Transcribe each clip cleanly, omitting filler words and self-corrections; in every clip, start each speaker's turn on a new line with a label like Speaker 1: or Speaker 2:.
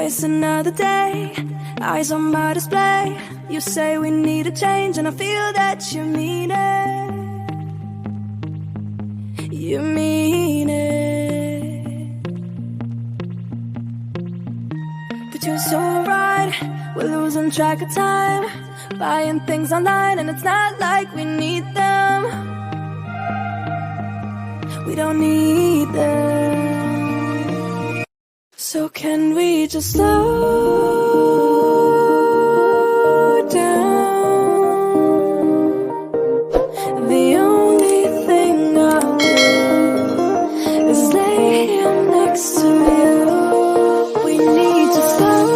Speaker 1: waste another day, eyes on my display. You say we need a change, and I feel that you mean it. You mean it. But you're so right, we're losing track of time, buying things online, and it's not like we need them. We don't need them. So can we just slow down? The only thing I'll do is lay here next to you. We need to slow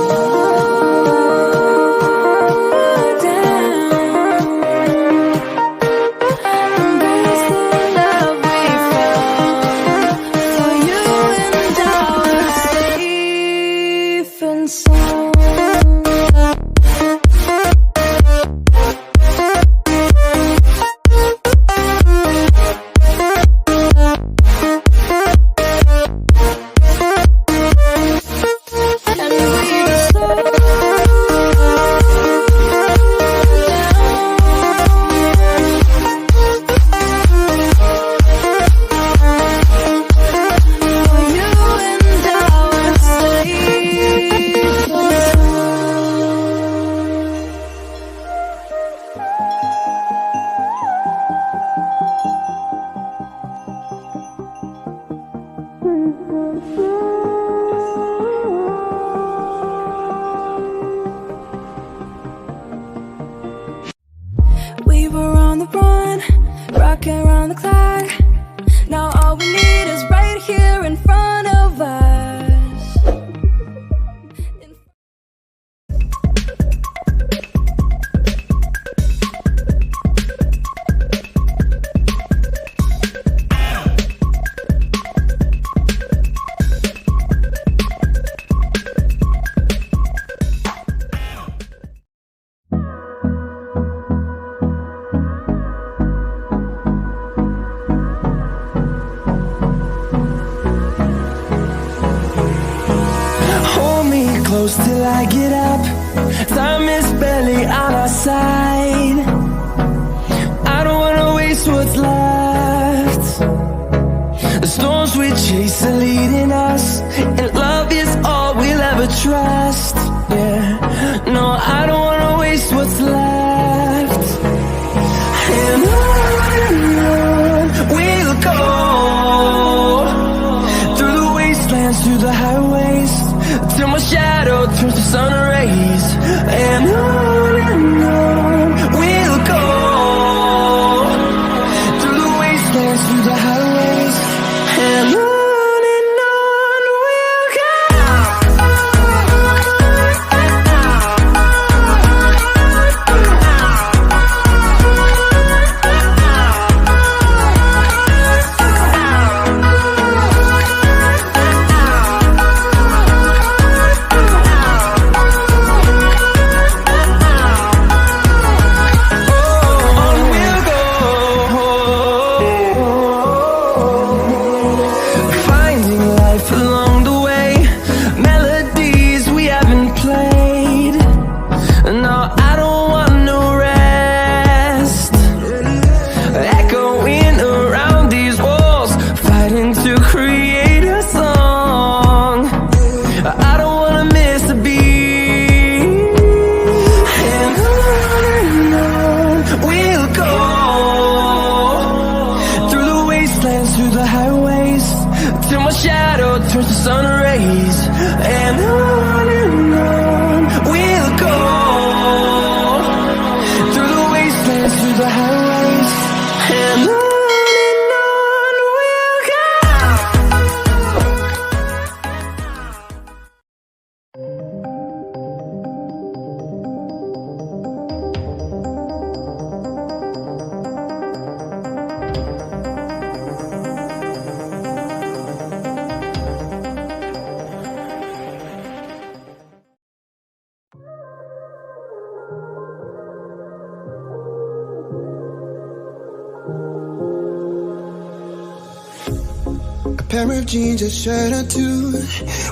Speaker 1: down. Embrace the love we found. For you and I are safe and sound. We were on the run, rocking around the clock. Now all we need is right here in front of us.
Speaker 2: Close till I get up. Time is barely on our side. I don't wanna waste what's left. The storms we chase are leading us, and love is all we'll ever trust. Yeah, no, I don't wanna waste what's left. And on we'll go, through the wastelands, through the highways, till my shadow turns to sun rays. And on we'll go, through the wastelands, through the highways, and on we'll go. Through the highways, till my shadow turns to sun rays. And on we'll go, through the wastelands, through the highways, and on we'll go.
Speaker 3: A pair of jeans, a shirt or two.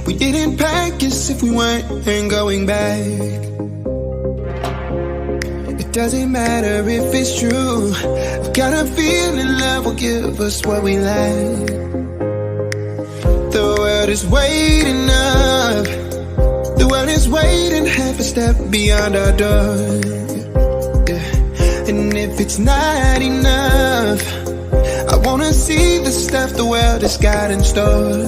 Speaker 3: We didn't pack as if we weren't going back. It doesn't matter if it's true. I've got a feeling love will give us what we lack. The world is waiting up. The world is waiting half a step beyond our door. Yeah. And if it's not enough, I wanna see the stuff the world has got in store.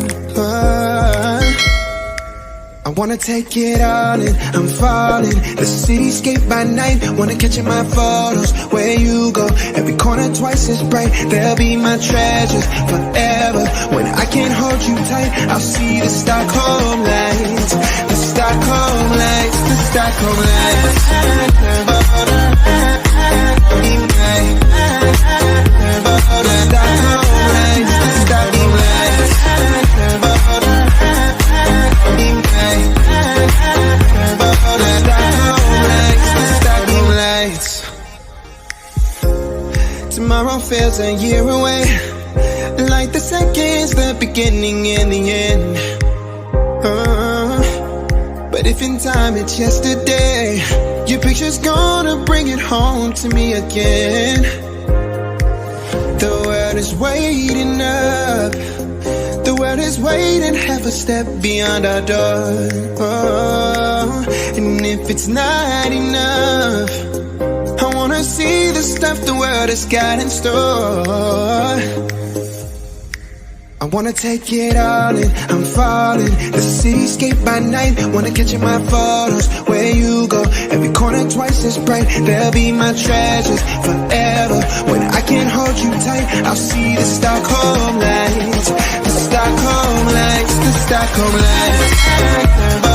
Speaker 3: I wanna take it all in, I'm falling. The cityscape by night, wanna catch in my photos. Where you go, every corner twice as bright. They'll be my treasures forever. When I can't hold you tight, I'll see the Stockholm lights. The Stockholm lights, the Stockholm lights. Tomorrow feels a year away, like the seconds, the beginning and the end. But if in time it's yesterday, your picture's gonna bring it home to me again. The world is waiting up. The world is waiting half a step beyond our door. And if it's not enough, I wanna see the stuff the world has got in store. I wanna take it all in, I'm falling. The cityscape by night, wanna catch in my photos. Where you go, every corner twice as bright. They'll be my treasures forever. When I can't hold you tight, I'll see the Stockholm lights. The Stockholm lights, the Stockholm lights.